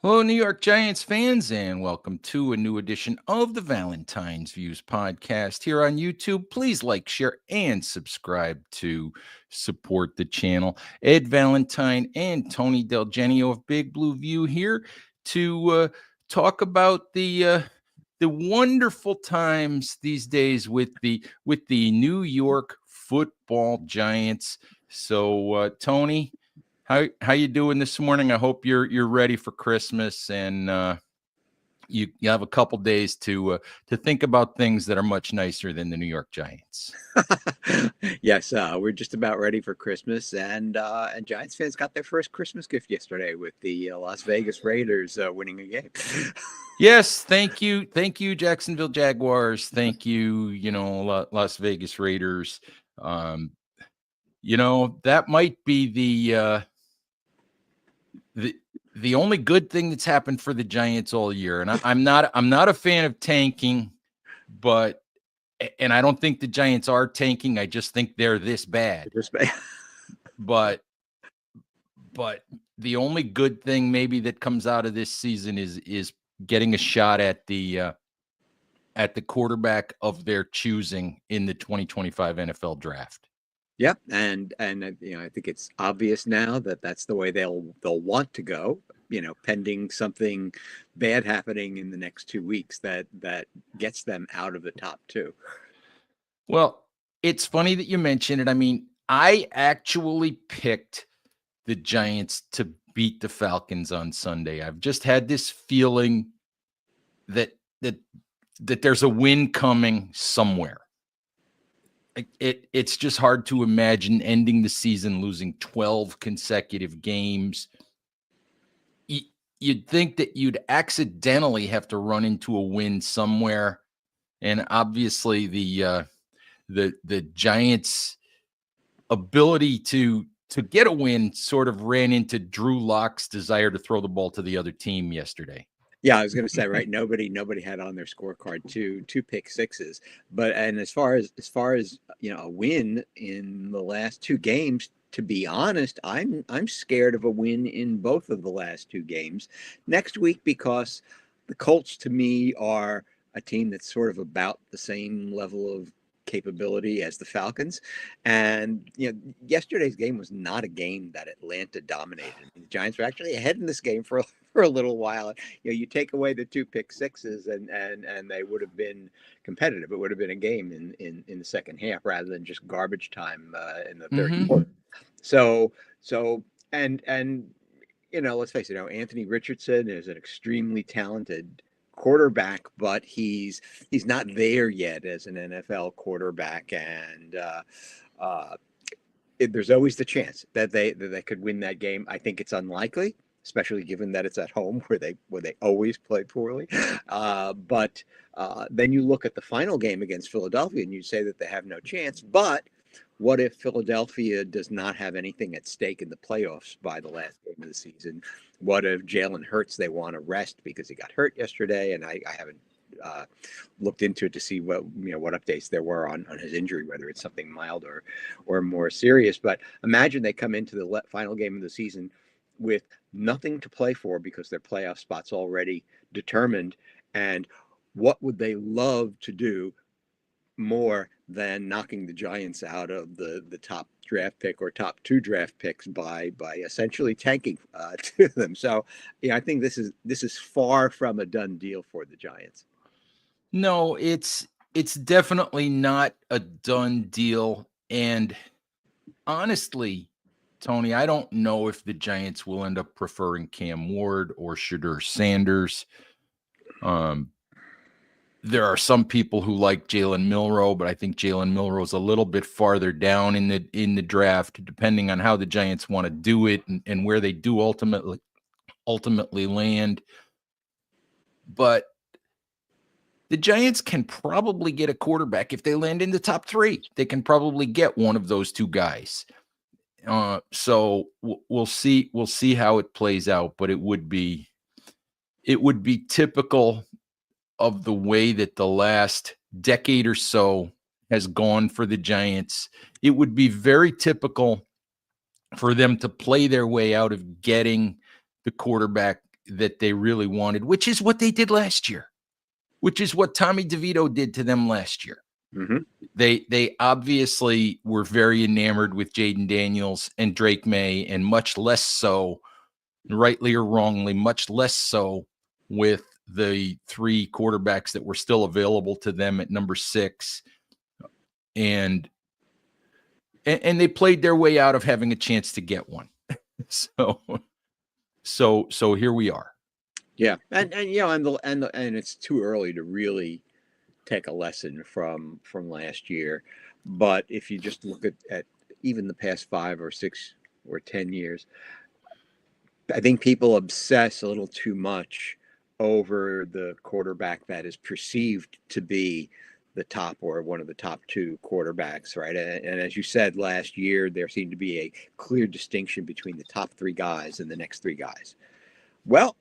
Hello, New York Giants fans, and welcome to a new edition of the Valentine's Views podcast here on YouTube. Please like, share, and subscribe to support the channel. Ed Valentine and Tony DelGenio of Big Blue View here to talk about the wonderful times these days with the New York Football Giants. So, Tony, how you doing this morning? I hope you're ready for Christmas, and you have a couple days to think about things that are much nicer than the New York Giants. Yes, we're just about ready for Christmas, and Giants fans got their first Christmas gift yesterday with the Las Vegas Raiders winning a game. Yes, thank you, Jacksonville Jaguars. Thank you, Las Vegas Raiders. That might be the only good thing that's happened for the Giants all year. And I'm not a fan of tanking, and I don't think the Giants are tanking. I just think they're this bad. But the only good thing maybe that comes out of this season is getting a shot at the quarterback of their choosing in the 2025 NFL draft. Yep, and I think it's obvious now that that's the way they'll want to go. Pending something bad happening in the next 2 weeks that gets them out of the top two. Well, it's funny that you mentioned it. I mean, I actually picked the Giants to beat the Falcons on Sunday. I've just had this feeling that there's a win coming somewhere. It's just hard to imagine ending the season losing 12 consecutive games. You'd think that you'd accidentally have to run into a win somewhere, and obviously the Giants' ability to get a win sort of ran into Drew Lock's desire to throw the ball to the other team yesterday. Yeah, I was going to say, right. Nobody had on their scorecard two pick sixes, and as far as a win in the last two games, to be honest, I'm scared of a win in both of the last two games next week, because the Colts to me are a team that's sort of about the same level of capability as the Falcons. And yesterday's game was not a game that Atlanta dominated. The Giants were actually ahead in this game for a little while. You take away the two pick sixes and they would have been competitive. It would have been a game in the second half rather than just garbage time in the third quarter. So and let's face it, Anthony Richardson is an extremely talented quarterback, but he's not there yet as an NFL quarterback, and there's always the chance that they could win that game. I think it's unlikely, especially given that it's at home where they always play poorly. But then you look at the final game against Philadelphia and you say that they have no chance. But what if Philadelphia does not have anything at stake in the playoffs by the last game of the season? What if Jalen Hurts they want to rest because he got hurt yesterday? And I haven't looked into it to see what updates there were on his injury, whether it's something mild or more serious. But imagine they come into the final game of the season with nothing to play for because their playoff spot's already determined. And what would they love to do more than knocking the Giants out of the top draft pick or top two draft picks by essentially tanking to them? So I think this is far from a done deal for the Giants. No, it's definitely not a done deal. And honestly, Tony, I don't know if the Giants will end up preferring Cam Ward or Shedeur Sanders. There are some people who like Jalen Milroe, but I think Jalen Milroe is a little bit farther down in the draft, depending on how the Giants want to do it and where they do ultimately land. But the Giants can probably get a quarterback if they land in the top three. They can probably get one of those two guys. So we'll see. We'll see how it plays out. But it would be typical of the way that the last decade or so has gone for the Giants. It would be very typical for them to play their way out of getting the quarterback that they really wanted, which is what they did last year, which is what Tommy DeVito did to them last year. Mm-hmm. They obviously were very enamored with Jaden Daniels and Drake May, and much less so, rightly or wrongly, much less so with the 3 quarterbacks that were still available to them at number 6. And they played their way out of having a chance to get one. So here we are. Yeah, and it's too early to really take a lesson from last year. But if you just look at even the past 5 or 6 or 10 years, I think people obsess a little too much over the quarterback that is perceived to be the top or one of the top 2 quarterbacks, right? And as you said, last year, there seemed to be a clear distinction between the top 3 guys and the next 3 guys. Well,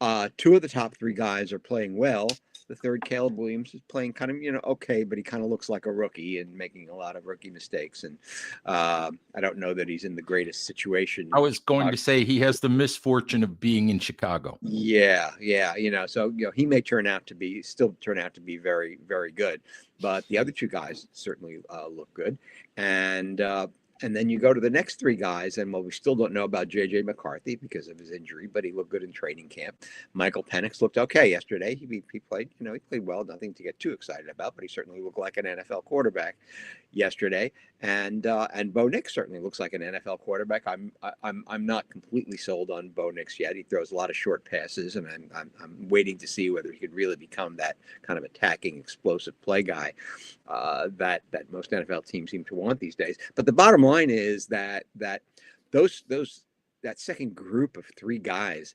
2 of the top 3 guys are playing well. The third, Caleb Williams, is playing kind of, okay, but he kind of looks like a rookie and making a lot of rookie mistakes. And I don't know that he's in the greatest situation. I was going to say he has the misfortune of being in Chicago. Yeah. So he may still turn out to be very, very good. But the other 2 guys certainly look good. And then you go to the next 3 guys, and we still don't know about J.J. McCarthy because of his injury, but he looked good in training camp. Michael Penix looked okay yesterday. He played, he played well, nothing to get too excited about, but he certainly looked like an NFL quarterback yesterday. And Bo Nix certainly looks like an NFL quarterback. I'm not completely sold on Bo Nix yet. He throws a lot of short passes, and I'm waiting to see whether he could really become that kind of attacking, explosive play guy that most NFL teams seem to want these days. But the bottom line is that that second group of 3 guys,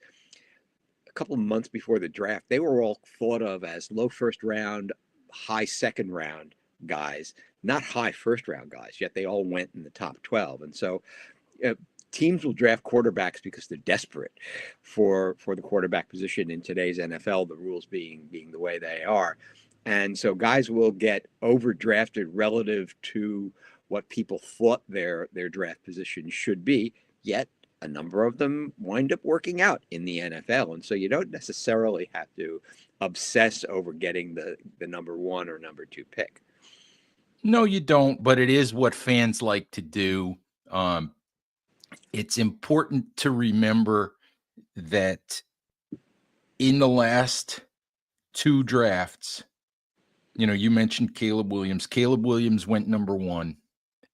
a couple of months before the draft, they were all thought of as low first round, high second round guys, not high first round guys, yet they all went in the top 12. And so teams will draft quarterbacks because they're desperate for the quarterback position in today's NFL, the rules being the way they are. And so guys will get overdrafted relative to what people thought their draft position should be, yet a number of them wind up working out in the NFL. And so you don't necessarily have to obsess over getting the number 1 or number 2 pick. No, you don't, but it is what fans like to do. It's important to remember that in the last 2 drafts, you mentioned Caleb Williams. Caleb Williams went number 1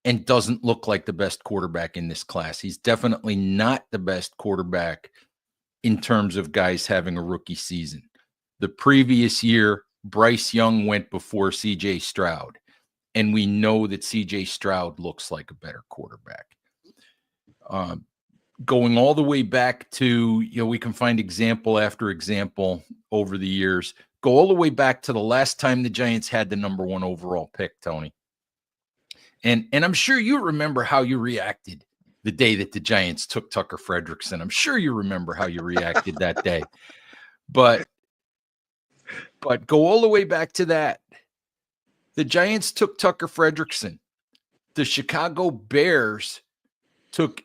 and doesn't look like the best quarterback in this class. He's definitely not the best quarterback in terms of guys having a rookie season. The previous year, Bryce Young went before CJ Stroud, and we know that CJ Stroud looks like a better quarterback. Going all the way back to, we can find example after example over the years. Go all the way back to the last time the Giants had the number 1 overall pick, Tony. And I'm sure you remember how you reacted the day that the Giants took Tucker Frederickson. I'm sure you remember how you reacted that day. But go all the way back to that. The Giants took Tucker Frederickson. The Chicago Bears took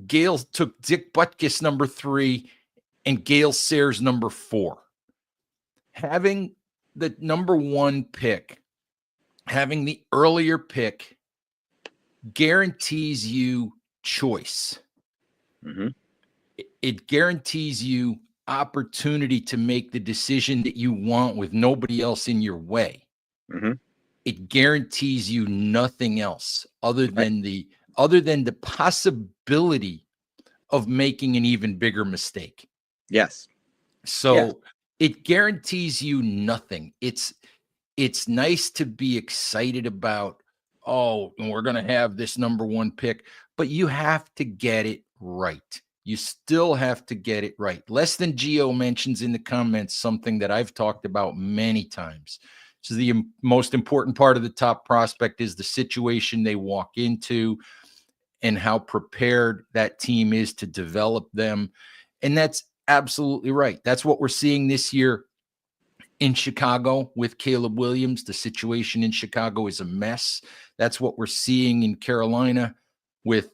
Dick Butkus number 3 and Gale Sayers number 4. Having the number 1 pick, having the earlier pick, guarantees you choice. Mm-hmm. It guarantees you opportunity to make the decision that you want with nobody else in your way. Mm-hmm. It guarantees you nothing else other than the possibility of making an even bigger mistake. Yes. So it guarantees you nothing. It's nice to be excited about, we're going to have this number 1 pick, but you have to get it right. You still have to get it right. Less Than Geo mentions in the comments something that I've talked about many times. So the most important part of the top prospect is the situation they walk into and how prepared that team is to develop them. And that's absolutely right. That's what we're seeing this year in Chicago with Caleb Williams. The situation in Chicago is a mess. That's what we're seeing in Carolina with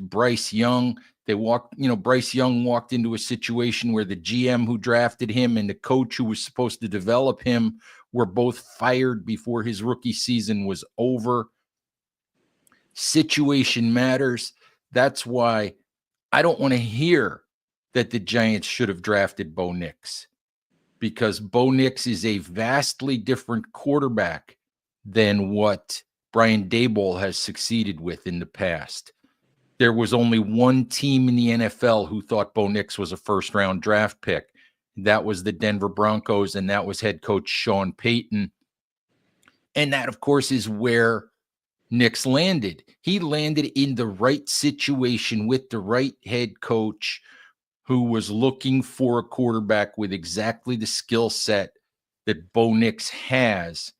Bryce Young. Bryce Young walked into a situation where the GM who drafted him and the coach who was supposed to develop him were both fired before his rookie season was over. Situation matters. That's why I don't want to hear that the Giants should have drafted Bo Nix, because Bo Nix is a vastly different quarterback than what Brian Daboll has succeeded with in the past. There was only one team in the NFL who thought Bo Nix was a first-round draft pick. That was the Denver Broncos, and that was head coach Sean Payton. And that, of course, is where Nix landed. He landed in the right situation with the right head coach who was looking for a quarterback with exactly the skill set that Bo Nix has.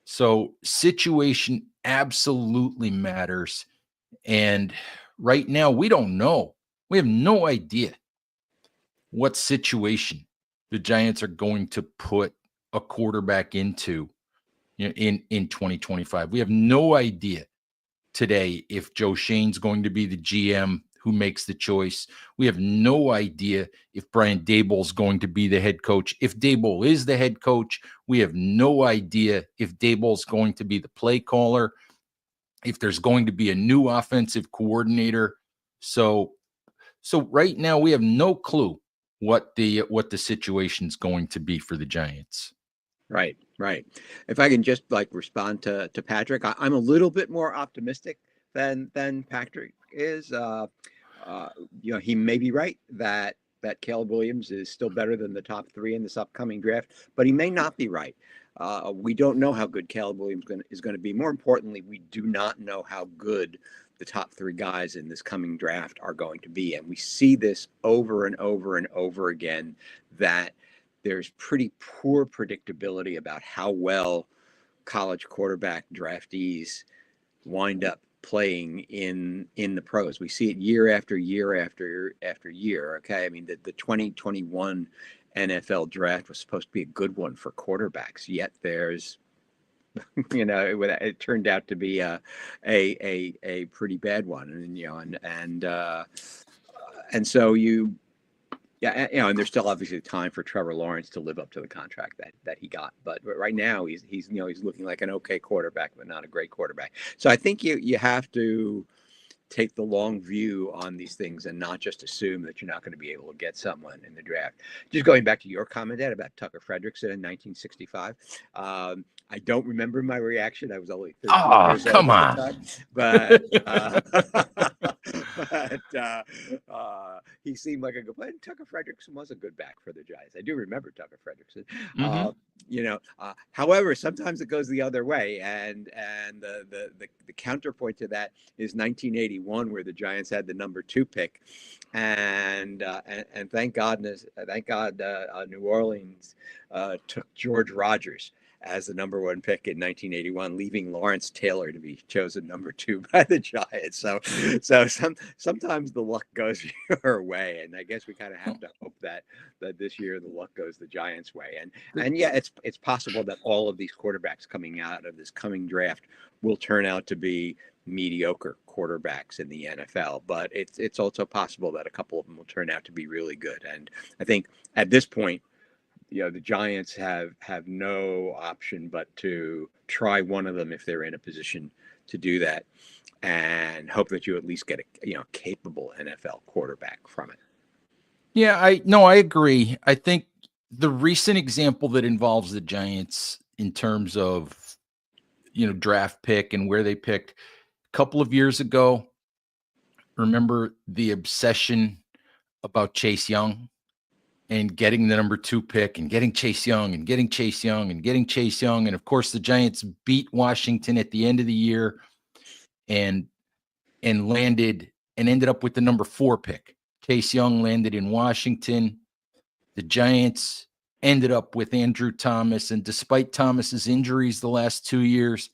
So situation absolutely matters. And right now, we don't know. We have no idea what situation the Giants are going to put a quarterback into in 2025. We have no idea today if Joe Shane's going to be the GM who makes the choice. We have no idea if Brian Daboll's going to be the head coach. If Daboll is the head coach, we have no idea if Daboll's going to be the play caller, if there's going to be a new offensive coordinator. So right now we have no clue what the situation's going to be for the Giants. Right. If I can just respond to Patrick, I'm a little bit more optimistic than Patrick is. He may be right that Caleb Williams is still better than the top 3 in this upcoming draft, but he may not be right. We don't know how good Caleb Williams is going to be. More importantly, we do not know how good the top 3 guys in this coming draft are going to be. And we see this over and over and over again, that there's pretty poor predictability about how well college quarterback draftees wind up playing in the pros. We see it year after year after year. Okay, I mean the 2021 NFL draft was supposed to be a good one for quarterbacks, yet there's it turned out to be a pretty bad one, and so and there's still obviously time for Trevor Lawrence to live up to the contract that he got. But right now he's looking like an okay quarterback, but not a great quarterback. So I think you have to take the long view on these things and not just assume that you're not going to be able to get someone in the draft. Just going back to your comment, Ed, about Tucker Frederickson in 1965. I don't remember my reaction. I was only 13 years old at the time. But he seemed like a good player. Tucker Frederickson was a good back for the Giants. I do remember Tucker Frederickson. Mm-hmm. However, sometimes it goes the other way, and the counterpoint to that is 1981, where the Giants had the number 2 pick, and thank God New Orleans took George Rogers as the number 1 pick in 1981, leaving Lawrence Taylor to be chosen number 2 by the Giants. So sometimes the luck goes your way, and I guess we kind of have to hope that this year the luck goes the Giants' way. And yeah, it's possible that all of these quarterbacks coming out of this coming draft will turn out to be mediocre quarterbacks in the NFL, but it's also possible that a couple of them will turn out to be really good. And I think at this point, the Giants have no option but to try one of them if they're in a position to do that, and hope that you at least get a capable NFL quarterback from it. Yeah, I agree. I think the recent example that involves the Giants in terms of draft pick and where they picked a couple of years ago, remember the obsession about Chase Young and getting the number 2 pick and getting Chase Young and getting Chase Young and getting Chase Young. And of course, the Giants beat Washington at the end of the year and ended up with the number 4 pick. Chase Young landed in Washington. The Giants ended up with Andrew Thomas. And despite Thomas's injuries the last 2 years,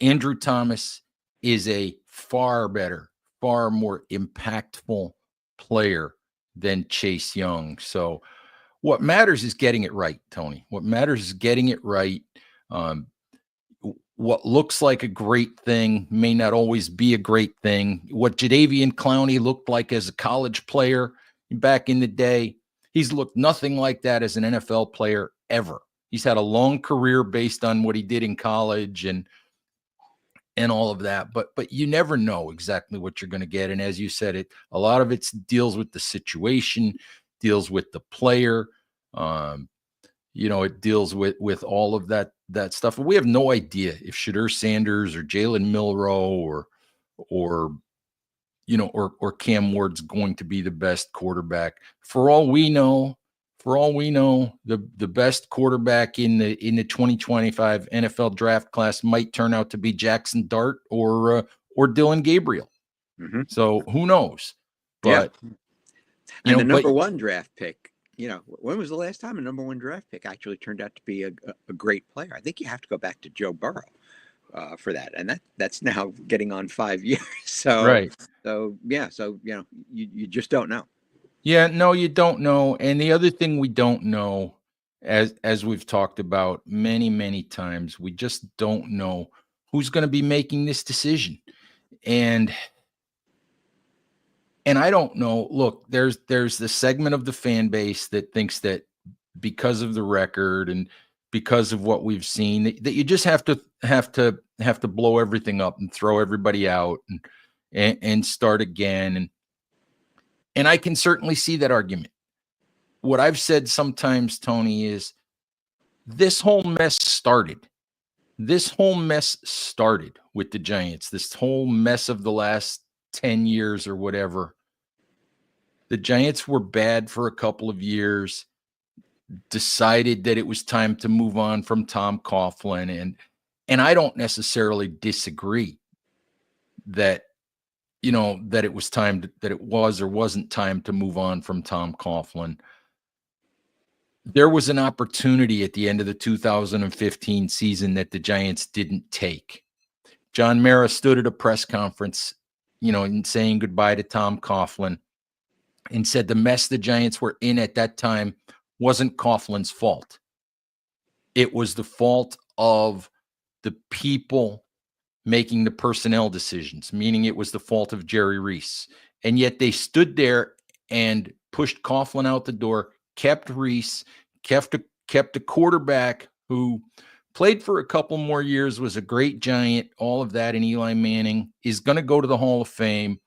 Andrew Thomas is a far better, far more impactful player than Chase Young. So what matters is getting it right, Tony. What matters is getting it right. what looks like a great thing may not always be a great thing. What Jadeveon Clowney looked like as a college player back in the day, he's looked nothing like that as an NFL player ever. He's had a long career based on what he did in college and all of that, but you never know exactly what you're going to get. And as you said, a lot of it deals with the situation, deals with the player. Um, it deals with all of that stuff. We have no idea if Shadur Sanders or Jalen Milroe or or Cam Ward's going to be the best quarterback. For all we know, the best quarterback in the 2025 NFL draft class might turn out to be Jackson Dart or Dylan Gabriel. Mm-hmm. So who knows? Yeah. But and the number one draft pick, when was the last time a number one draft pick actually turned out to be a great player? I think you have to go back to Joe Burrow for that, and that's now getting on 5 years. right. So you just don't know. Yeah, no, you don't know. And the other thing we don't know, as we've talked about many, many times, we just don't know who's going to be making this decision. And I don't know. Look, there's the segment of the fan base that thinks that because of the record and because of what we've seen, that you just have to blow everything up and throw everybody out and start again. And I can certainly see that argument. What I've said sometimes, Tony, is this whole mess started. This whole mess started with the Giants. This whole mess of the last 10 years or whatever. The Giants were bad for a couple of years, decided that it was time to move on from Tom Coughlin. And I don't necessarily disagree that that it was time that it was or wasn't time to move on from Tom Coughlin. There was an opportunity at the end of the 2015 season that the Giants didn't take. John Mara stood at a press conference, and saying goodbye to Tom Coughlin, and said the mess the Giants were in at that time wasn't Coughlin's fault. It was the fault of the people making the personnel decisions, meaning it was the fault of Jerry Reese. And yet they stood there and pushed Coughlin out the door, kept Reese, kept a quarterback who played for a couple more years, was a great Giant, all of that, and Eli Manning is going to go to the Hall of Fame,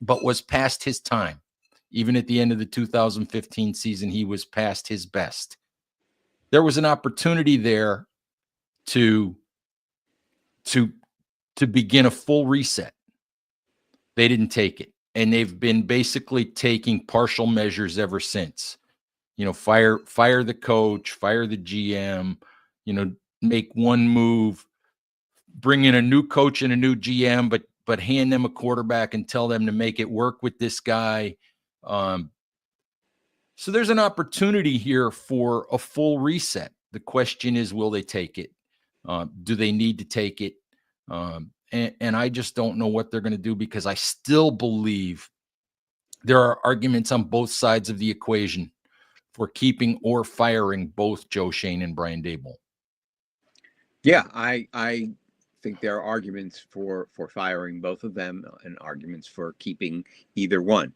but was past his time. Even at the end of the 2015 season, he was past his best. There was an opportunity there to begin a full reset. They didn't take it. And they've been basically taking partial measures ever since. Fire the coach, fire the GM, make one move, bring in a new coach and a new GM, but hand them a quarterback and tell them to make it work with this guy. So there's an opportunity here for a full reset. The question is, will they take it? Do they need to take it? And I just don't know what they're going to do, because I still believe there are arguments on both sides of the equation for keeping or firing both Joe Schoen and Brian Daboll. Yeah, I think there are arguments for firing both of them and arguments for keeping either one.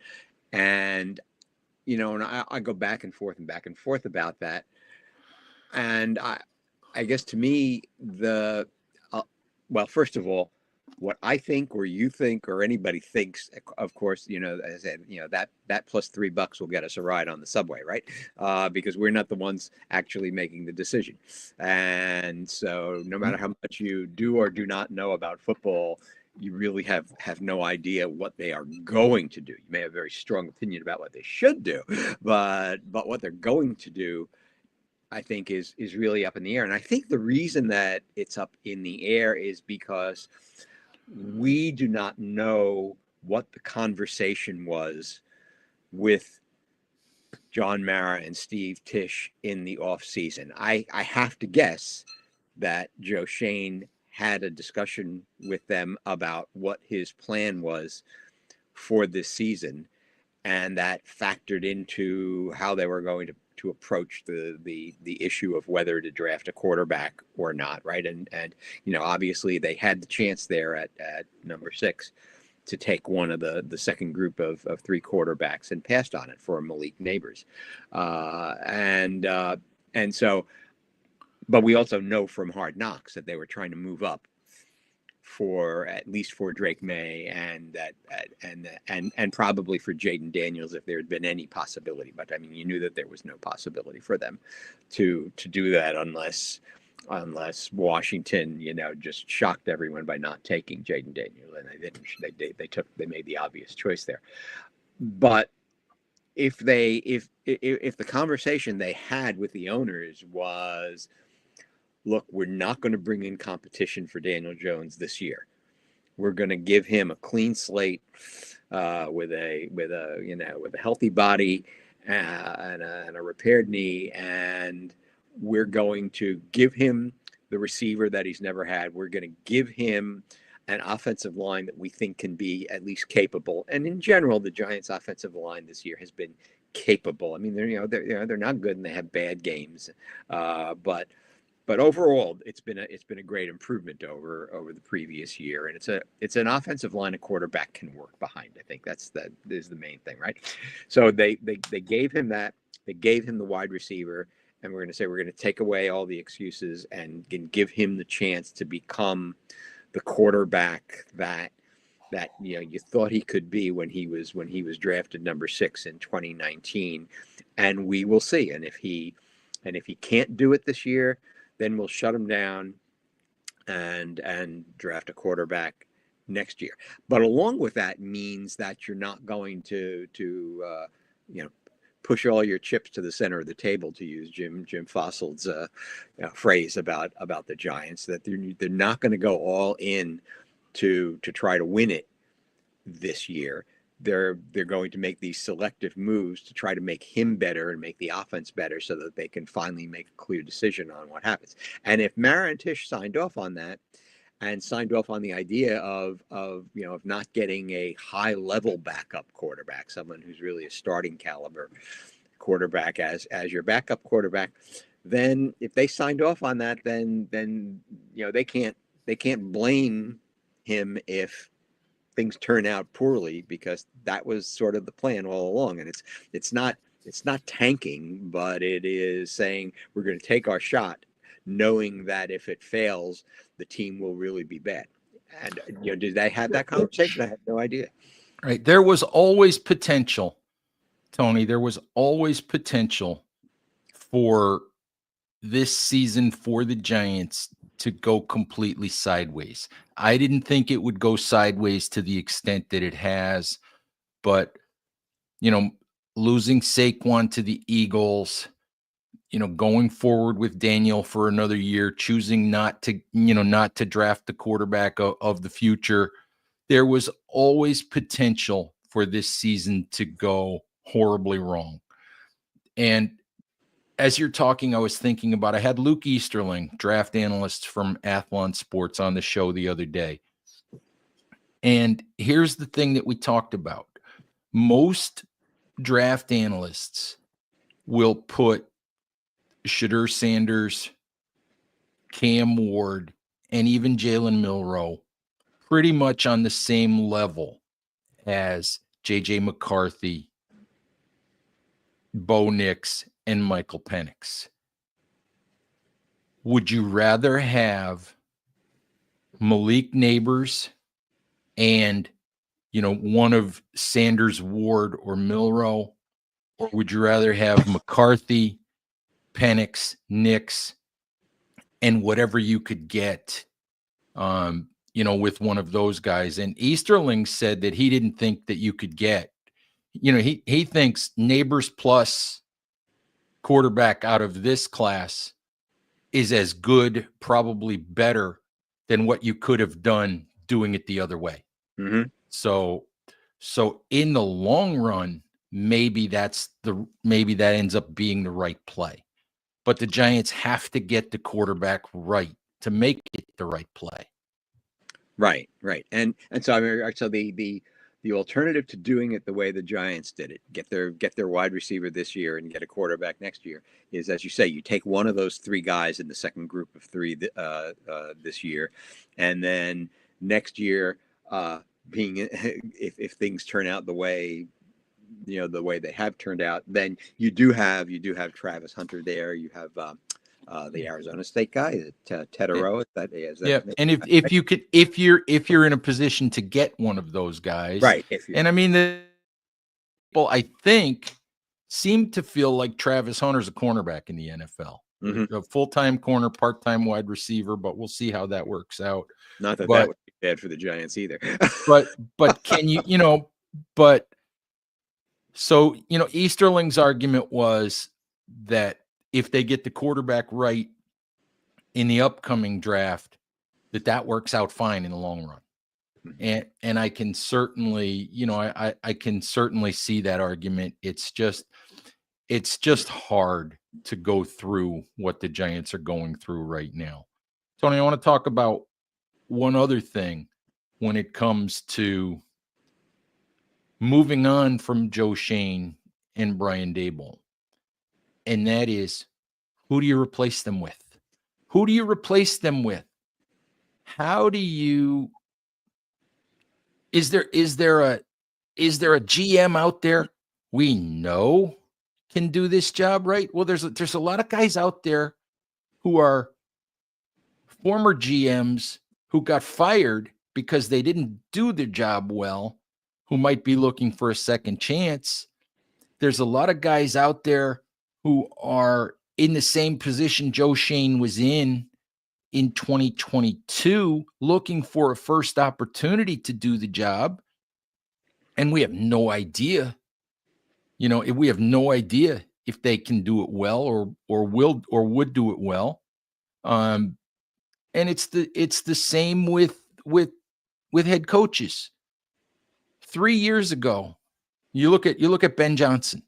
And, and I go back and forth about that. And I guess to me, well, first of all, what I think or you think or anybody thinks, of course, as I said, that plus $3 will get us a ride on the subway, right? Because we're not the ones actually making the decision. And so no matter how much you do or do not know about football, you really have no idea what they are going to do. You may have a very strong opinion about what they should do, but what they're going to do, I think is really up in the air. And I think the reason that it's up in the air is because we do not know what the conversation was with John Mara and Steve Tisch in the off season. I have to guess that Joe Schoen had a discussion with them about what his plan was for this season. and that factored into how they were going to approach the issue of whether to draft a quarterback or not, right? And obviously they had the chance there at number 6 to take one of the second group of 3 quarterbacks and passed on it for Malik Neighbors, and so, but we also know from Hard Knocks that they were trying to move up for at least for Drake May and probably for Jaden Daniels if there had been any possibility. But I mean, you knew that there was no possibility for them to do that unless Washington, just shocked everyone by not taking Jaden Daniels, and they didn't. They made the obvious choice there. But if the conversation they had with the owners was, look, we're not going to bring in competition for Daniel Jones this year. We're going to give him a clean slate with a healthy body and a repaired knee, and we're going to give him the receiver that he's never had. We're going to give him an offensive line that we think can be at least capable. And in general, the Giants' offensive line this year has been capable. I mean, they're not good and they have bad games, but overall, it's been a great improvement over the previous year, and it's an offensive line a quarterback can work behind. I think that is the main thing, right? So they gave him that. They gave him the wide receiver, and we're going to take away all the excuses and give him the chance to become the quarterback that you thought he could be when he was drafted number 6 in 2019, and we will see. And if he can't do it this year, then we'll shut him down and draft a quarterback next year. But along with that means that you're not going to push all your chips to the center of the table, to use Jim Fossil's phrase about the Giants. That they're not going to go all in to try to win it this year. They're going to make these selective moves to try to make him better and make the offense better so that they can finally make a clear decision on what happens. And if Mara Tisch signed off on that and signed off on the idea of not getting a high level backup quarterback, someone who's really a starting caliber quarterback as your backup quarterback, then if they signed off on that, then they can't blame him if things turn out poorly, because that was sort of the plan all along. And it's not tanking, but it is saying we're going to take our shot, knowing that if it fails, the team will really be bad. And did they have that conversation? I had no idea. Right. There was always potential, Tony. There was always potential for this season for the Giants to go completely sideways. I didn't think it would go sideways to the extent that it has, but losing Saquon to the Eagles, going forward with Daniel for another year, choosing not to draft the quarterback of the future, there was always potential for this season to go horribly wrong. And as you're talking, I was thinking about, I had Luke Easterling, draft analyst from Athlon Sports, on the show the other day. And here's the thing that we talked about. Most draft analysts will put Shedeur Sanders, Cam Ward, and even Jalen Milroe pretty much on the same level as J.J. McCarthy, Bo Nix, and Michael Penix. Would you rather have Malik Neighbors and, one of Sanders, Ward, or Milroe? Or would you rather have McCarthy, Penix, Nix, and whatever you could get, with one of those guys? And Easterling said that he didn't think that you could get, he thinks Neighbors plus quarterback out of this class is as good, probably better than what you could have done doing it the other way. Mm-hmm. So in the long run, maybe that ends up being the right play. But the Giants have to get the quarterback right to make it the right play. Right. And so I mean, so the the alternative to doing it the way the Giants did it, get their wide receiver this year and get a quarterback next year, is, as you say, you take one of those three guys in the second group of three this year, and then next year, being if things turn out the way the way they have turned out, then you do have Travis Hunter there. You have the Arizona State guy, Tedero. Yeah, and if you could, if you're in a position to get one of those guys, right? And I mean, the people I think seem to feel like Travis Hunter's a cornerback in the NFL, a full-time corner, part-time wide receiver, but we'll see how that works out. Not that that would be bad for the Giants either. but can you, but so Easterling's argument was that if they get the quarterback right in the upcoming draft, that works out fine in the long run. And I can certainly, I can certainly see that argument. It's just hard to go through what the Giants are going through right now. Tony, I want to talk about one other thing when it comes to moving on from Joe Shane and Brian Daboll. And that is, who do you replace them with? Who do you replace them with? How do you, is there a GM out there we know can do this job right? Well, there's a lot of guys out there who are former GMs who got fired because they didn't do their job well, who might be looking for a second chance. There's a lot of guys out there who are in the same position Joe Shane was in 2022, looking for a first opportunity to do the job. And we have no idea, we have no idea if they can do it well or would do it well. And it's the same with head coaches. 3 years ago, you look at Ben Johnson,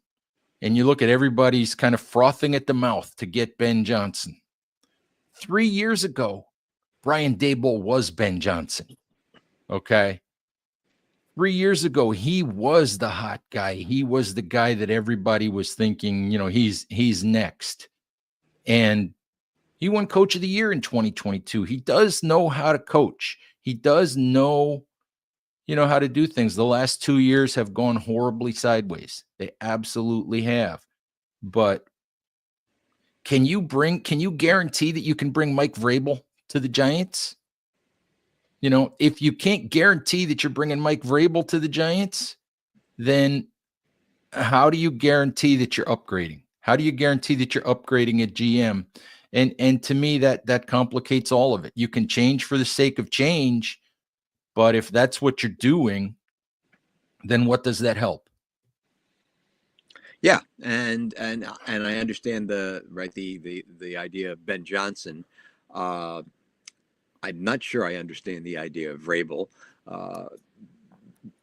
and you look at everybody's kind of frothing at the mouth to get Ben Johnson. 3 years ago, Brian Daboll was Ben Johnson. Okay. 3 years ago, he was the hot guy. He was the guy that everybody was thinking, he's next. And he won Coach of the Year in 2022. He does know how to coach. He does know, how to do things. The last 2 years have gone horribly sideways. They absolutely have. But can you guarantee that you can bring Mike Vrabel to the Giants? If you can't guarantee that you're bringing Mike Vrabel to the Giants, then how do you guarantee that you're upgrading? How do you guarantee that you're upgrading at GM? And to me, that complicates all of it. You can change for the sake of change, but if that's what you're doing, then what does that help? Yeah, and I understand the idea of Ben Johnson. I'm not sure I understand the idea of Vrabel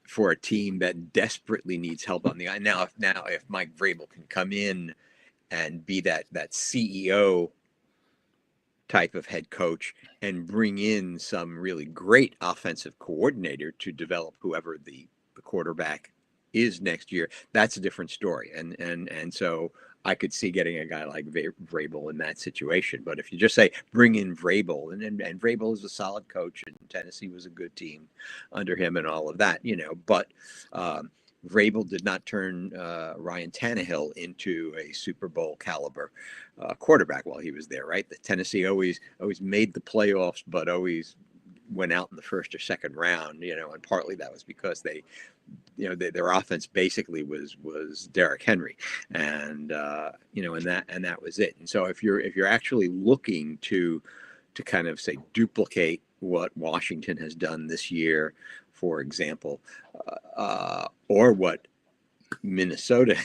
for a team that desperately needs help on the eye. Now, if Mike Vrabel can come in and be that CEO type of head coach and bring in some really great offensive coordinator to develop whoever the quarterback is next year, that's a different story. And so I could see getting a guy like Vrabel in that situation. But if you just say bring in Vrabel, and Vrabel is a solid coach, and Tennessee was a good team under him and all of that, but Vrabel did not turn Ryan Tannehill into a Super Bowl caliber quarterback while he was there, right? The Tennessee always made the playoffs, but always went out in the first or second round, and partly that was because their offense basically was Derrick Henry, and and that was it. And so if you're actually looking to kind of say duplicate what Washington has done this year, for example, or what Minnesota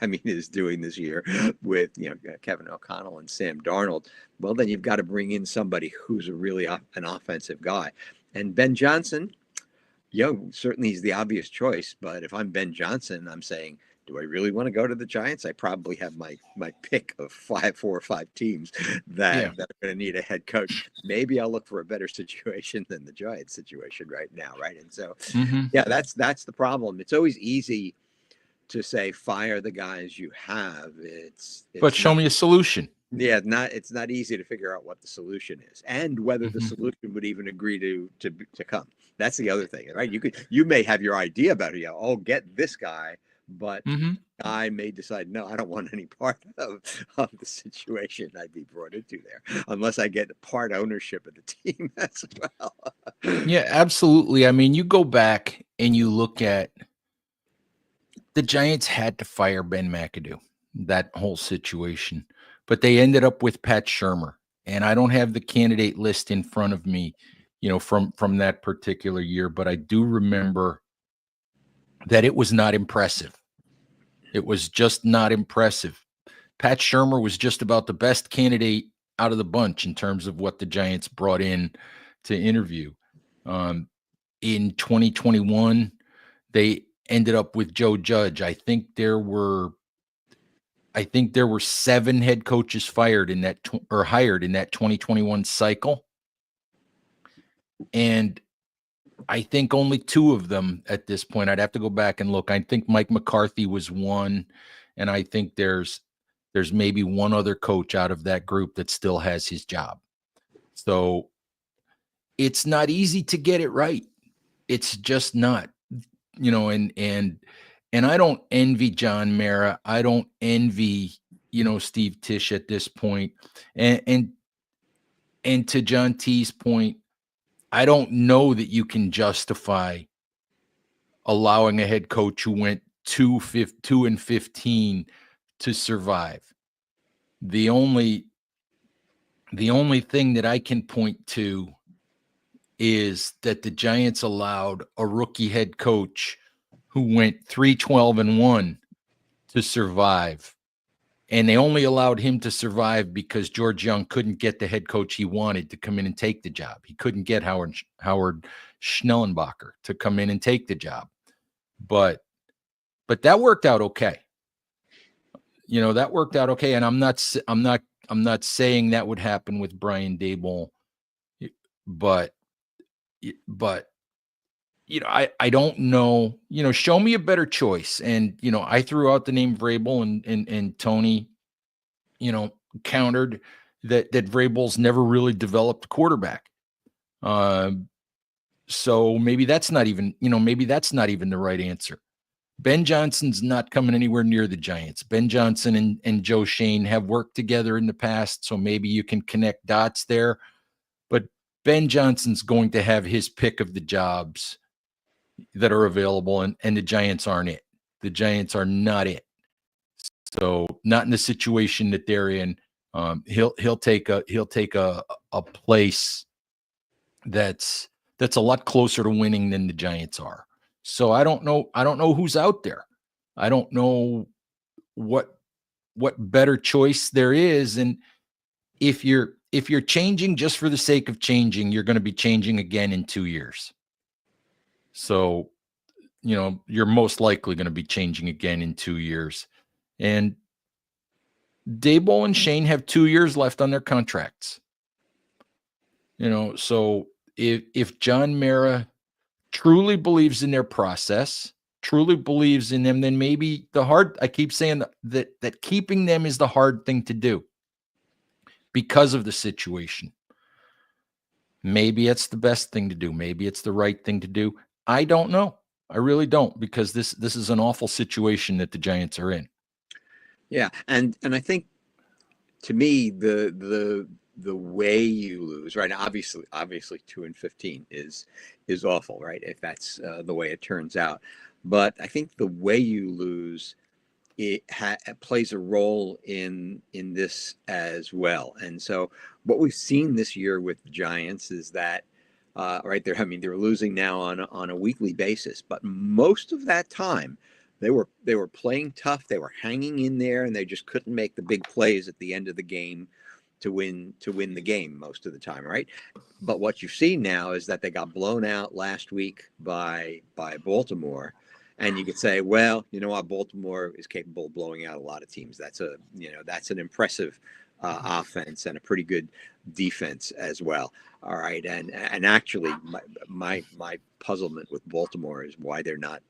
is doing this year with Kevin O'Connell and Sam Darnold, well, then you've got to bring in somebody who's really an offensive guy. And Ben Johnson, certainly he's the obvious choice, but if I'm Ben Johnson, I'm saying, do I really want to go to the Giants? I probably have my pick of 4 or 5 teams Yeah. that are going to need a head coach. Maybe I'll look for a better situation than the Giants situation right now, right? And so, Hmm. yeah, that's the problem. It's always easy to say fire the guys you have. But It's show not. me a solution. Yeah, it's not easy to figure out what the solution is and whether the Hmm. solution would even agree to come. That's the other thing, right? You may have your idea about it. Oh, get this guy, but Hmm. I may decide no, I don't want any part of the situation I'd be brought into there unless I get part ownership of the team as well. Yeah, absolutely. I mean, you go back and you look at the Giants had to fire Ben McAdoo, that whole situation, but they ended up with Pat Shermer. And I don't have the candidate list in front of me, from that particular year, but I do remember that it was not impressive. It was just not impressive. Pat Shermer was just about the best candidate out of the bunch in terms of what the Giants brought in to interview. Um, in 2021, they ended up with Joe Judge. I think there were 7 head coaches fired in that or hired in that 2021 cycle, and I think only 2 of them at this point. I'd have to go back and look. I think Mike McCarthy was one, and I think there's maybe one other coach out of that group that still has his job. So it's not easy to get it right. It's just not, and I don't envy John Mara. I don't envy, Steve Tisch at this point. And to John T's point, I don't know that you can justify allowing a head coach who went 2-15 to survive. The only thing that I can point to is that the Giants allowed a rookie head coach who went 3-12-1 to survive. And they only allowed him to survive because George Young couldn't get the head coach he wanted to come in and take the job. He couldn't get Howard Schnellenbacher to come in and take the job. But that worked out okay. That worked out okay. And I'm not saying that would happen with Brian Daboll, but I don't know. Show me a better choice. And I threw out the name Vrabel, and Tony, countered that Vrabel's never really developed a quarterback. So maybe that's not even the right answer. Ben Johnson's not coming anywhere near the Giants. Ben Johnson and Joe Shane have worked together in the past, so maybe you can connect dots there. But Ben Johnson's going to have his pick of the jobs that are available, and the Giants aren't it. The Giants are not it. So not in the situation that they're in. He'll take a place that's a lot closer to winning than the Giants are. So I don't know who's out there. I don't know what better choice there is. And if you're changing just for the sake of changing, you're going to be changing again in 2 years. So, you're most likely going to be changing again in 2 years. And Daboll and Shane have 2 years left on their contracts. So if John Mara truly believes in their process, truly believes in them, then maybe I keep saying that keeping them is the hard thing to do because of the situation. Maybe it's the best thing to do. Maybe it's the right thing to do. I don't know. I really don't, because this is an awful situation that the Giants are in. Yeah, and I think to me the way you lose, right? Obviously 2-15 is awful, right? If that's the way it turns out, but I think the way you lose it plays a role in this as well. And so what we've seen this year with the Giants is that right there, I mean, they're losing now on a weekly basis, but most of that time they were playing tough, they were hanging in there, and they just couldn't make the big plays at the end of the game to win the game most of the time, right? But what you see now is that they got blown out last week by Baltimore, And you could say, well, you know what, Baltimore is capable of blowing out a lot of teams. That's an impressive offense and a pretty good defense as well. All right, and actually, my puzzlement with Baltimore is why they're not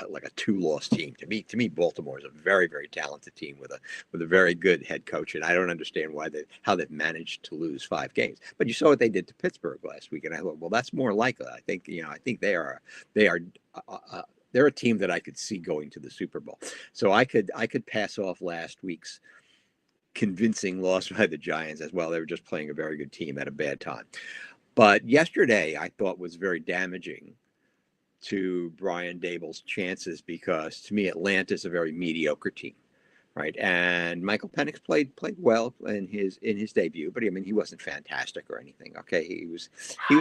like a two-loss team. To me, Baltimore is a very, very talented team with a very good head coach, and I don't understand how they've managed to lose 5 games. But you saw what they did to Pittsburgh last week, and I thought, well, that's more likely. I think they're a team that I could see going to the Super Bowl. So I could pass off last week's convincing loss by the Giants as well. They were just playing a very good team at a bad time. But yesterday, I thought was very damaging to Brian Dable's chances because to me Atlanta's a very mediocre team, right? And Michael Penix played well in his debut, but I mean he wasn't fantastic or anything. Okay, he was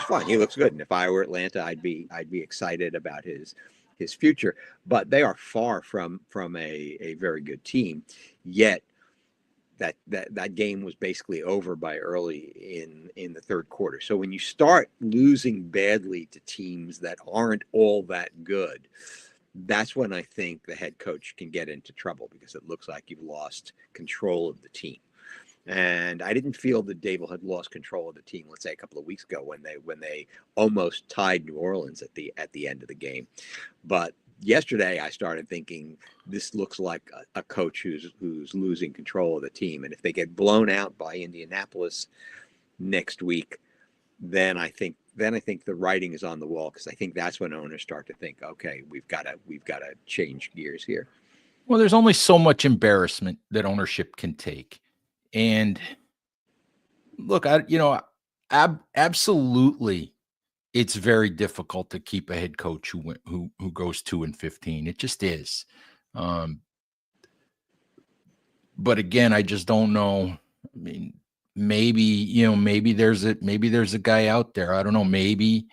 fine. He looks good, and if I were Atlanta, I'd be excited about his future. But they are far from a very good team. Yet that game was basically over by early in the third quarter. So when you start losing badly to teams that aren't all that good, that's when I think the head coach can get into trouble because it looks like you've lost control of the team. And I didn't feel that Dable had lost control of the team, let's say a couple of weeks ago when they almost tied New Orleans at the end of the game. But yesterday I started thinking this looks like a coach who's losing control of the team. And if they get blown out by Indianapolis next week, then I think the writing is on the wall, because I think that's when owners start to think, okay, we've got to change gears here. Well, there's only so much embarrassment that ownership can take. And look, absolutely, it's very difficult to keep a head coach who goes 2-15. It just is. But again, I just don't know. I mean, maybe there's a guy out there. I don't know. Maybe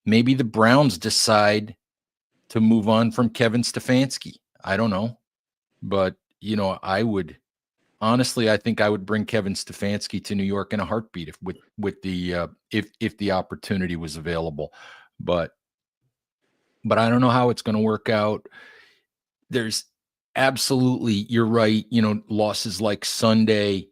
the Browns decide to move on from Kevin Stefanski. I don't know. But I would honestly, I think I would bring Kevin Stefanski to New York in a heartbeat if the opportunity was available. But I don't know how it's going to work out. There's absolutely, you're right. Losses like Sunday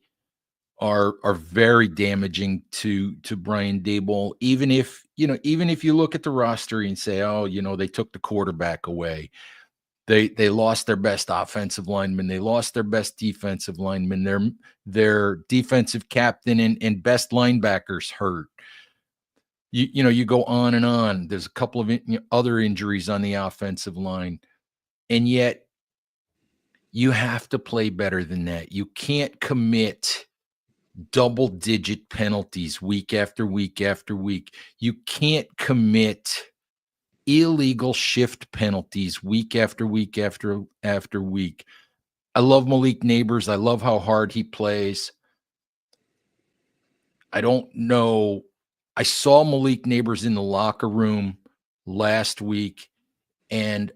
are very damaging to Brian Daboll. Even if you look at the roster and say, oh, they took the quarterback away. They lost their best offensive lineman. They lost their best defensive lineman. Their defensive captain and best linebackers hurt. You go on and on. There's a couple of other injuries on the offensive line, and yet you have to play better than that. You can't commit double-digit penalties week after week after week. You can't commit illegal shift penalties week after week after week. I love Malik Neighbors. I love how hard he plays. I don't know. I saw Malik Neighbors in the locker room last week, and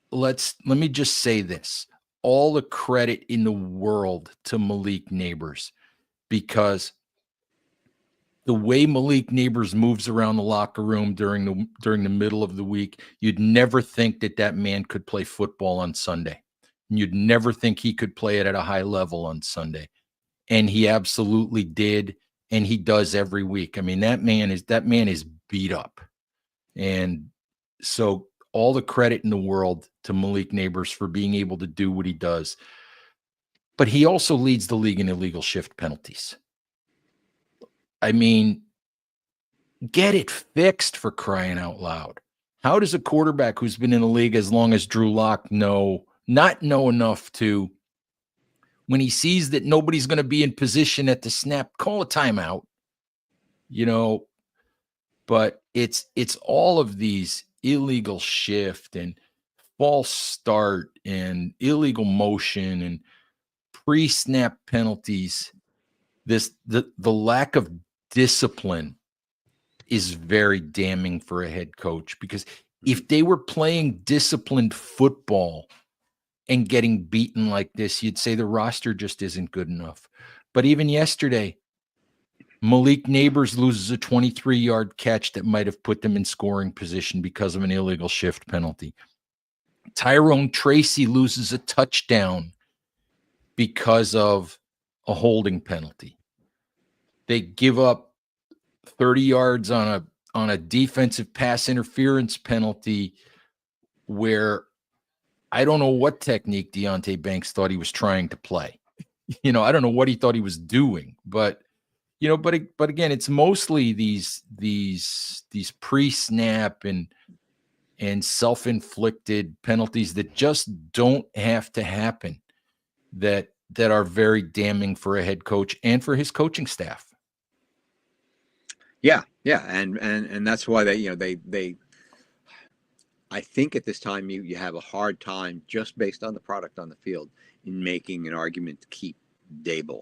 let me just say this. All the credit in the world to Malik Neighbors, because the way Malik Neighbors moves around the locker room during the middle of the week, you'd never think that man could play football on Sunday. You'd never think he could play it at a high level on Sunday. And he absolutely did, and he does every week. I mean, that man is beat up. And so all the credit in the world to Malik Neighbors for being able to do what he does. But he also leads the league in illegal shift penalties. I mean, get it fixed, for crying out loud. How does a quarterback who's been in the league as long as Drew Lock not know enough to, when he sees that nobody's going to be in position at the snap, call a timeout? But it's all of these illegal shift and false start and illegal motion and pre-snap penalties. The lack of discipline is very damning for a head coach, because if they were playing disciplined football and getting beaten like this, you'd say the roster just isn't good enough. But even yesterday, Malik Neighbors loses a 23-yard catch that might have put them in scoring position because of an illegal shift penalty. Tyrone Tracy loses a touchdown because of a holding penalty. They give up 30 yards on a defensive pass interference penalty where I don't know what technique Deonte Banks thought he was trying to play. I don't know what he thought he was doing, but but again, it's mostly these pre-snap and self-inflicted penalties that just don't have to happen that are very damning for a head coach and for his coaching staff. Yeah, and that's why they I think at this time you have a hard time just based on the product on the field in making an argument to keep Dable.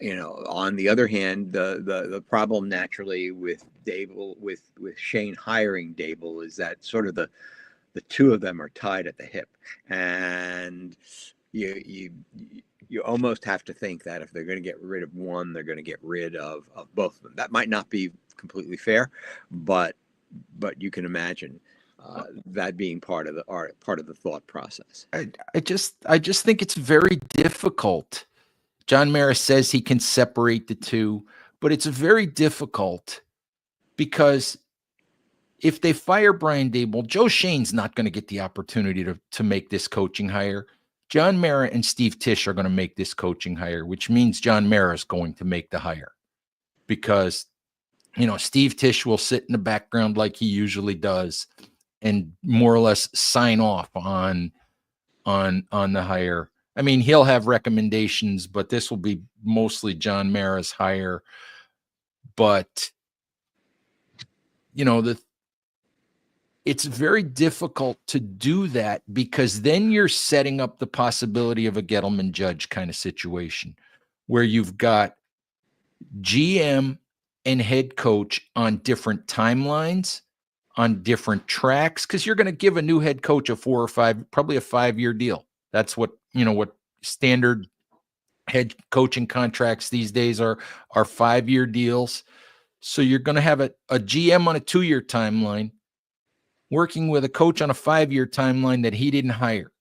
On the other hand, the problem naturally with Dable with Shane hiring Dable is that sort of the two of them are tied at the hip, and you almost have to think that if they're going to get rid of one, they're going to get rid of both of them. That might not be completely fair, but you can imagine that being part of the thought process. I just think it's very difficult. John Mara says he can separate the two, but it's very difficult because if they fire Brian Dable, Joe Shane's not going to get the opportunity to make this coaching hire. John Mara and Steve Tisch are going to make this coaching hire, which means John Mara is going to make the hire because, Steve Tisch will sit in the background like he usually does and more or less sign off on the hire. I mean, he'll have recommendations, but this will be mostly John Mara's hire. But, it's very difficult to do that because then you're setting up the possibility of a Gettleman Judge kind of situation where you've got GM and head coach on different timelines, on different tracks, because you're going to give a new head coach probably a 5-year deal. That's what standard head coaching contracts these days are 5-year deals. So you're going to have a GM on a 2-year timeline working with a coach on a 5-year timeline that he didn't hire.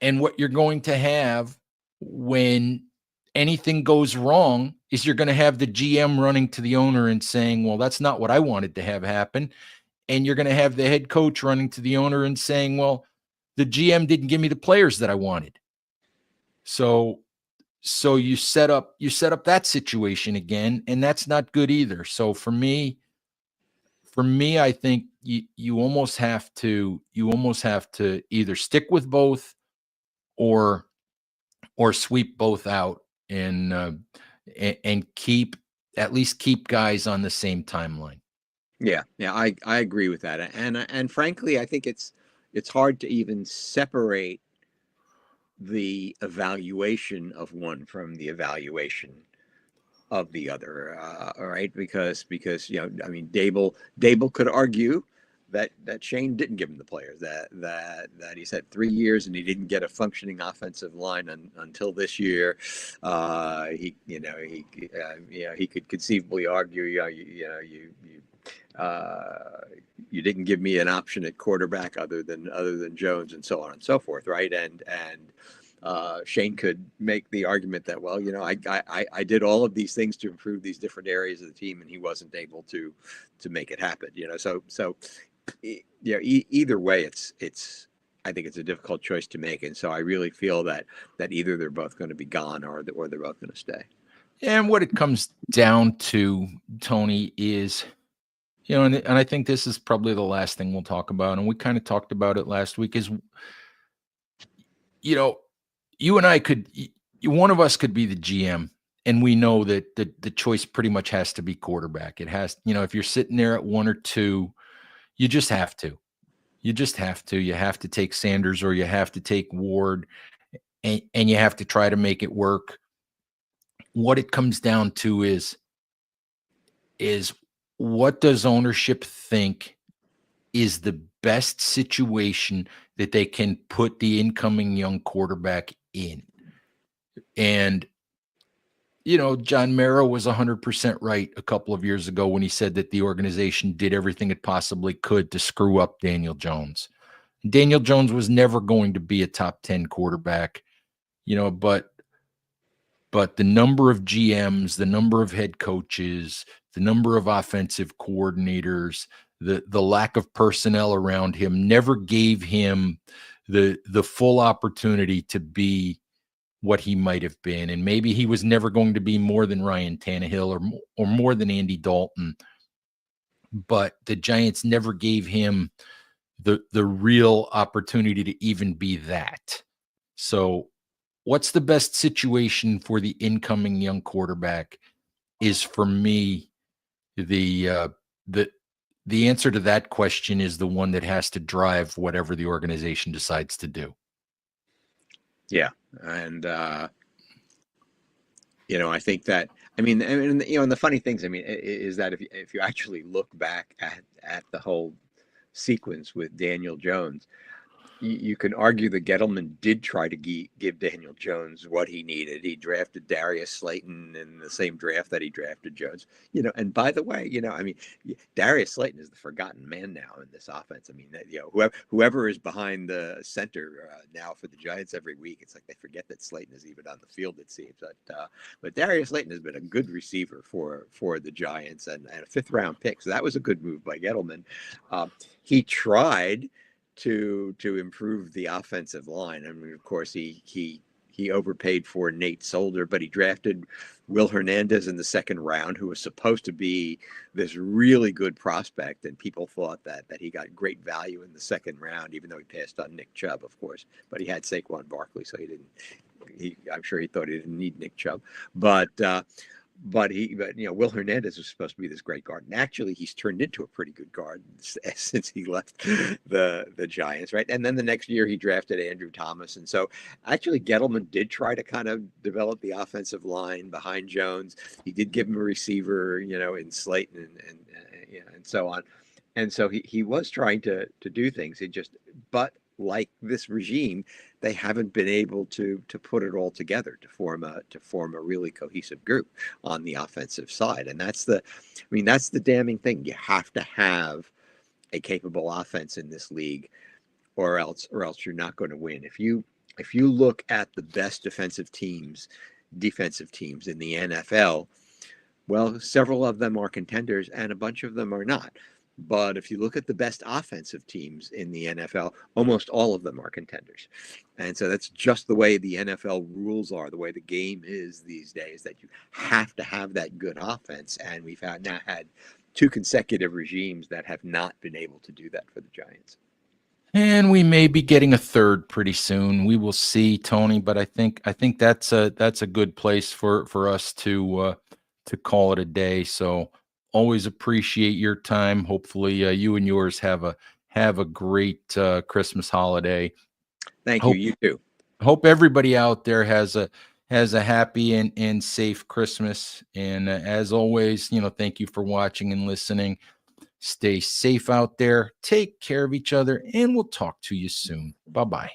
And what you're going to have when anything goes wrong is you're going to have the GM running to the owner and saying, well, that's not what I wanted to have happen. And you're going to have the head coach running to the owner and saying, well, the GM didn't give me the players that I wanted. So you set up that situation again, and that's not good either. So for me, I think you almost have to either stick with both or sweep both out and keep guys on the same timeline. Yeah, I agree with that, and frankly, I think it's hard to even separate the evaluation of one from the evaluation of the other. All right, because I mean, Dable could argue that Shane didn't give him the players, that he's had 3 years and he didn't get a functioning offensive line until this year. He could conceivably argue, you didn't give me an option at quarterback other than Jones, and so on and so forth, right? And Shane could make the argument that, well, I did all of these things to improve these different areas of the team, and he wasn't able to make it happen. Either way, it's I think it's a difficult choice to make, and so I really feel that either they're both going to be gone or they're both going to stay. And what it comes down to, Tony, is, and I think this is probably the last thing we'll talk about, and we kind of talked about it last week, is, you and I one of us could be the GM, and we know that the choice pretty much has to be quarterback. It has, if you're sitting there at 1 or 2, you just have to. You have to take Sanders or you have to take Ward, and you have to try to make it work. What it comes down to is what does ownership think is the best situation that they can put the incoming young quarterback in? And John Mara was 100% right a couple of years ago when he said that the organization did everything it possibly could to screw up Daniel Jones. Daniel Jones was never going to be a top 10 quarterback, but the number of GMs, the number of head coaches, the number of offensive coordinators, the lack of personnel around him never gave him the full opportunity to be what he might have been. And maybe he was never going to be more than Ryan Tannehill or more than Andy Dalton. But the Giants never gave him the real opportunity to even be that. So what's the best situation for the incoming young quarterback is, for me, the the answer to that question is the one that has to drive whatever the organization decides to do. Yeah. And, I think that, and the funny things, is that if you actually look back at the whole sequence with Daniel Jones, you can argue that Gettleman did try to give Daniel Jones what he needed. He drafted Darius Slayton in the same draft that he drafted Jones. And by the way, Darius Slayton is the forgotten man now in this offense. Whoever is behind the center now for the Giants every week, it's like they forget that Slayton is even on the field, it seems. But Darius Slayton has been a good receiver for the Giants and a 5th-round pick. So that was a good move by Gettleman. He tried to improve the offensive line. Of course, he overpaid for Nate Solder, but he drafted Will Hernandez in the 2nd round, who was supposed to be this really good prospect, and people thought that he got great value in the 2nd round, even though he passed on Nick Chubb, of course. But he had Saquon Barkley, so I'm sure he thought he didn't need Nick Chubb. But Will Hernandez was supposed to be this great guard, and actually he's turned into a pretty good guard since he left the Giants, right? And then the next year he drafted Andrew Thomas, and so actually Gettleman did try to kind of develop the offensive line behind Jones. He did give him a receiver, in Slayton and so on, and so he was trying to do things. But like this regime, they haven't been able to put it all together to form a really cohesive group on the offensive side. And that's the damning thing. You have to have a capable offense in this league, or else you're not going to win. If you look at the best defensive teams in the NFL, well, several of them are contenders and a bunch of them are not. But if you look at the best offensive teams in the NFL, almost all of them are contenders. And so that's just the way the NFL rules are, the way the game is these days, that you have to have that good offense. And we've now had 2 consecutive regimes that have not been able to do that for the Giants. And we may be getting a 3rd pretty soon. We will see, Tony. But I think that's a good place for us to call it a day. So always appreciate your time. Hopefully, you and yours have a great Christmas holiday. Thank you. You too. Hope everybody out there has a happy and safe Christmas. And as always, thank you for watching and listening. Stay safe out there. Take care of each other, and we'll talk to you soon. Bye-bye.